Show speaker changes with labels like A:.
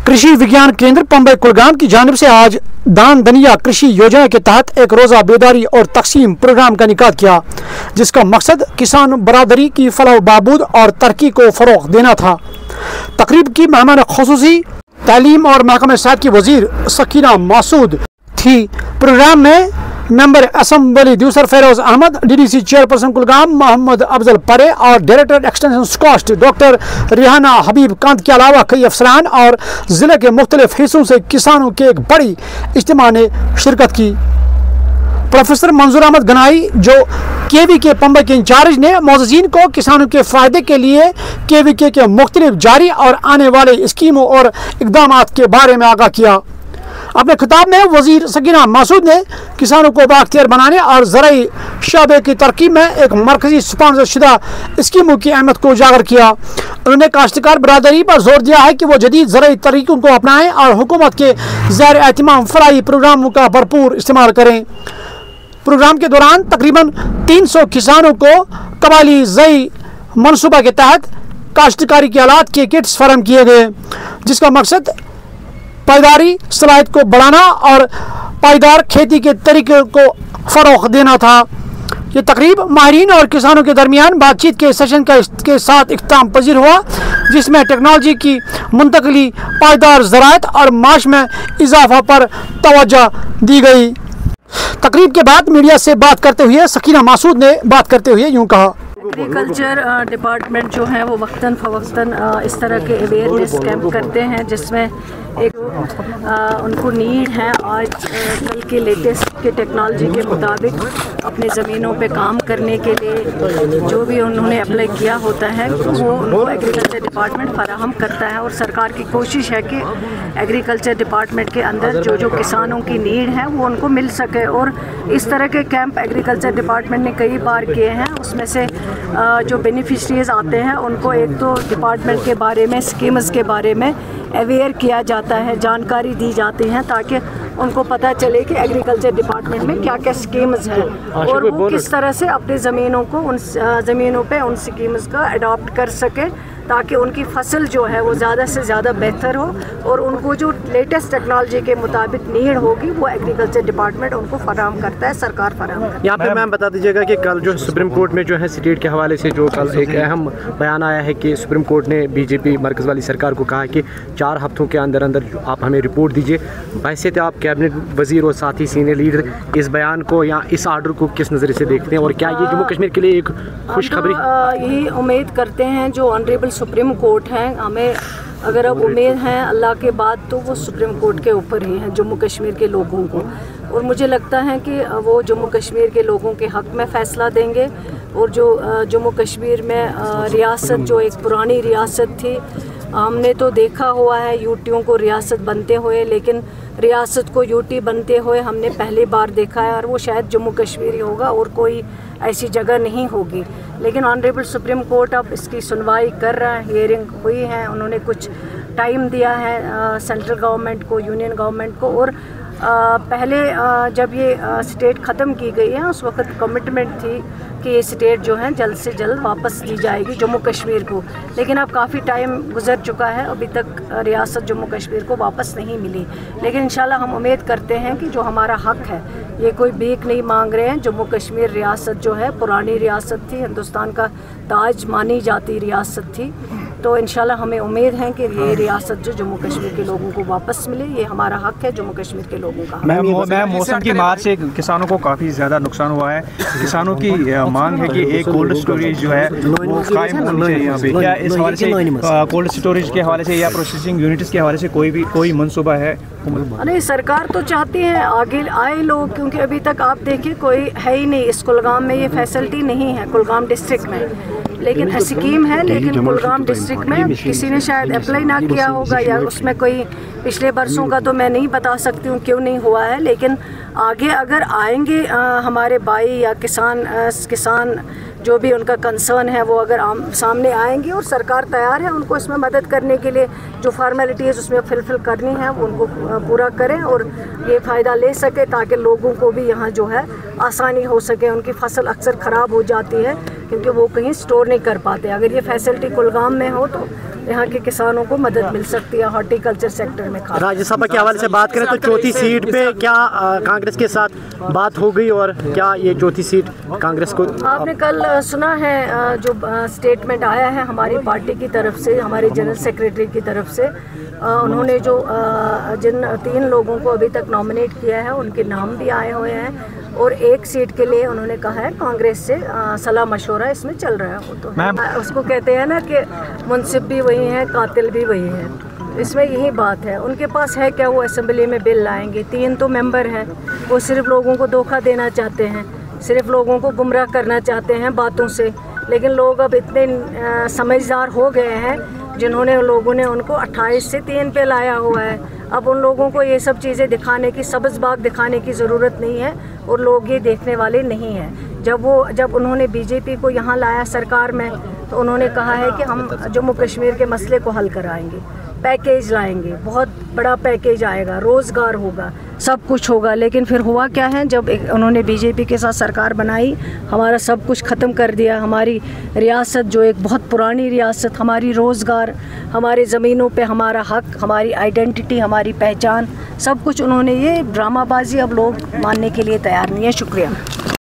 A: कृषि विज्ञान केंद्र पंबई कुलगाम की जानिब से आज दान दनिया कृषि योजना के तहत एक रोज़ा बेदारी और तकसीम प्रोग्राम का इनेकाद किया, जिसका मकसद किसान बरादरी की फलाह बहबूद और तरक्की को फ़रोग़ देना था। तकरीब की मेहमान ख़ुसूसी तालीम और महकमा सेहत की वज़ीर सकीना मासूद थी। प्रोग्राम में मेंबर असम्बली दूसर फेरोज अहमद, DDC चेयरपर्सन कुलगाम मोहम्मद अफजल परे और director extension SKUAST doctor Rihanna हबीब कांत के अलावा कई अफसरान और ज़िले के मुख्तलिफ हिस्सों से किसानों के एक बड़ी इज्तिमा ने शिरकत की। प्रोफेसर मंजूर अहमद गनाई जो KVK पंबई के इंचार्ज ने मौजूदीन को किसानों के फ़ायदे के लिए KVK के मुख्तलिफ जारी और आने वाले स्कीमों और इक़दामात के बारे में आगाह किया। अपने खिताब में वज़ीर सकीना मासूद ने किसानों को बाख्तियार बनाने और ज़राई शोबे की तरक्की में एक मरकज़ी स्पॉन्सर शुदा स्कीमों की अहमियत को उजागर किया। उन्होंने काश्तकार बरादरी पर जोर दिया है कि वो जदीद ज़राई तरीक़ों को अपनाएं और हुकूमत के ज़ेर एहतमाम फलाही प्रोग्रामों का भरपूर इस्तेमाल करें। प्रोग्राम के दौरान तकरीबन 300 किसानों को कबायली ज़ई मनसूबा के तहत काश्तकारी के आलात के किट्स फराहम किए गए, जिसका मकसद पायदारी सलाहियत को बढ़ाना और पायदार खेती के तरीके को फ़रोग़ देना था। ये तकरीब माहिरीन और किसानों के दरमियान बातचीत के सेशन के साथ इख्तिताम पजीर हुआ, जिसमें टेक्नोलॉजी की मुंतकली, पायदार ज़राअत और माश में इजाफा पर तवज्जो दी गई। तकरीब के बाद मीडिया से बात करते हुए सकीना मासूद ने बात करते हुए यूँ कहा।
B: एग्रीकल्चर डिपार्टमेंट जो है वो वक्तन फ़वक्तन इस तरह के अवेयरनेस कैंप करते हैं, जिसमें एक उनको नीड है आज कल के लेटेस्ट के टेक्नोलॉजी के मुताबिक अपने ज़मीनों पे काम करने के लिए जो भी उन्होंने अप्लाई किया होता है वो उनको एग्रीकल्चर डिपार्टमेंट फराहम करता है। और सरकार की कोशिश है कि एग्रीकल्चर डिपार्टमेंट के अंदर जो जो किसानों की नीड है वो उनको मिल सके। और इस तरह के कैंप एग्रीकल्चर डिपार्टमेंट ने कई बार किए हैं। उसमें से जो बेनिफिशरीज आते हैं उनको एक तो डिपार्टमेंट के बारे में, स्कीम्स के बारे में अवेयर किया जाता है, जानकारी दी जाती है ताकि उनको पता चले कि एग्रीकल्चर डिपार्टमेंट में क्या क्या स्कीम्स हैं और वो किस तरह से अपनी ज़मीनों को उन ज़मीनों पे उन स्कीम्स का अडॉप्ट कर सके, ताकि उनकी फसल जो है वो ज़्यादा से ज़्यादा बेहतर हो और उनको जो लेटेस्ट टेक्नोलॉजी के मुताबिक नीड होगी वो एग्रीकल्चर डिपार्टमेंट उनको फराहम करता है, सरकार फराहम करता है।
C: यहाँ पे मैम बता दीजिएगा कि कल जो सुप्रीम कोर्ट में जो है स्टेट के हवाले से जो कल एक अहम बयान आया है कि सुप्रीम कोर्ट ने BJP मरकज़ वाली सरकार को कहा कि 4 हफ्तों के अंदर अंदर आप हमें रिपोर्ट दीजिए। वैसे आप कैबिनेट वजीर और साथ ही सीनियर लीडर इस बयान को या इस आर्डर को किस नज़रिए से देखते हैं और क्या ये जम्मू कश्मीर के लिए एक खुशखबरी?
B: यही उम्मीद करते हैं जो ऑनरेबल सुप्रीम कोर्ट हैं, हमें अगर अब उम्मीद है अल्लाह के बाद तो वो सुप्रीम कोर्ट के ऊपर ही हैं जम्मू कश्मीर के लोगों को। और मुझे लगता है कि वो जम्मू कश्मीर के लोगों के हक़ में फ़ैसला देंगे। और जो जम्मू कश्मीर में रियासत जो एक पुरानी रियासत थी, हमने तो देखा हुआ है यूटियों को रियासत बनते हुए, लेकिन रियासत को यूटी बनते हुए हमने पहली बार देखा है और वो शायद जम्मू कश्मीर ही होगा और कोई ऐसी जगह नहीं होगी। लेकिन ऑनरेबल सुप्रीम कोर्ट अब इसकी सुनवाई कर रहा है, हियरिंग हुई है, उन्होंने कुछ टाइम दिया है सेंट्रल गवर्नमेंट को, यूनियन गवर्नमेंट को। और पहले जब ये स्टेट ख़त्म की गई है उस वक्त कमिटमेंट थी कि ये स्टेट जो है जल्द से जल्द वापस दी जाएगी जम्मू कश्मीर को, लेकिन अब काफ़ी टाइम गुजर चुका है, अभी तक रियासत जम्मू कश्मीर को वापस नहीं मिली। लेकिन इंशाल्लाह हम उम्मीद करते हैं कि जो हमारा हक़ है, ये कोई भीख नहीं मांग रहे हैं। जम्मू कश्मीर रियासत जो है पुरानी रियासत थी, हिंदुस्तान का ताज मानी जाती रियासत थी, तो इंशाल्लाह हमें उम्मीद है कि ये रियासत जो जम्मू कश्मीर के लोगों को वापस मिले, ये हमारा हक़ है जम्मू कश्मीर के लोगों का।
D: मैम मौसम की मार से किसानों को काफ़ी ज़्यादा नुकसान हुआ है। किसानों की मांग है कि एक कोल्ड स्टोरेज जो है वो कायम होनी चाहिए यहाँ पे। क्या इस हवाले से कोल्ड स्टोरेज के हवाले से या प्रोसेसिंग यूनिट्स के हवाले से कोई मनसूबा है?
B: नहीं, सरकार तो चाहती है आगे आए लोग, क्योंकि अभी तक आप देखिए कोई है ही नहीं। इस कुलगाम में ये फैसिलिटी नहीं है, कुलगाम डिस्ट्रिक्ट में, लेकिन स्कीम है, लेकिन कुलगाम डिस्ट्रिक्ट में किसी ने शायद अप्लाई ना किया होगा या उसमें कोई पिछले बरसों का तो मैं नहीं बता सकती हूँ क्यों नहीं हुआ है। लेकिन आगे अगर आएंगे हमारे भाई या किसान जो भी उनका कंसर्न है वो अगर सामने आएंगे और सरकार तैयार है उनको इसमें मदद करने के लिए, जो फॉर्मेलिटीज़ उसमें फिल करनी है वो उनको पूरा करें और ये फ़ायदा ले सके, ताकि लोगों को भी यहाँ जो है आसानी हो सके। उनकी फसल अक्सर ख़राब हो जाती है क्योंकि वो कहीं स्टोर नहीं कर पाते। अगर ये फैसिलिटी कुलगाम में हो तो यहाँ के किसानों को मदद मिल सकती है हॉर्टिकल्चर सेक्टर में।
C: राज्यसभा के हवाले से बात करें तो चौथी सीट पे क्या कांग्रेस के साथ बात हो गई और क्या ये चौथी सीट कांग्रेस को?
B: आपने कल सुना है जो स्टेटमेंट आया है हमारी पार्टी की तरफ से, हमारे जनरल सेक्रेटरी की तरफ से, उन्होंने जो जिन 3 लोगों को अभी तक नॉमिनेट किया है उनके नाम भी आए हुए हैं और एक सीट के लिए उन्होंने कहा है कांग्रेस से सलाह मशवरा इसमें चल रहा है। तो उसको कहते हैं ना कि मुंसिफ भी वही हैं, कातिल भी वही हैं, इसमें यही बात है। उनके पास है क्या, वो असेंबली में बिल लाएंगे। 3 तो मेंबर हैं, वो सिर्फ लोगों को धोखा देना चाहते हैं, सिर्फ लोगों को गुमराह करना चाहते हैं बातों से। लेकिन लोग अब इतने समझदार हो गए हैं, जिन्होंने लोगों ने उनको 28 से 3 पे लाया हुआ है। अब उन लोगों को ये सब चीज़ें दिखाने की, सब्ज़ बाग दिखाने की ज़रूरत नहीं है और लोग ये देखने वाले नहीं हैं। जब उन्होंने बीजेपी को यहाँ लाया सरकार में, तो उन्होंने कहा है कि हम जम्मू कश्मीर के मसले को हल कराएंगे, पैकेज लाएंगे, बहुत बड़ा पैकेज आएगा, रोज़गार होगा, सब कुछ होगा। लेकिन फिर हुआ क्या है, जब उन्होंने बीजेपी के साथ सरकार बनाई, हमारा सब कुछ ख़त्म कर दिया। हमारी रियासत जो एक बहुत पुरानी रियासत, हमारी रोज़गार, हमारे ज़मीनों पे हमारा हक, हमारी आइडेंटिटी, हमारी पहचान, सब कुछ उन्होंने, ये ड्रामाबाजी अब लोग मानने के लिए तैयार नहीं है। शुक्रिया।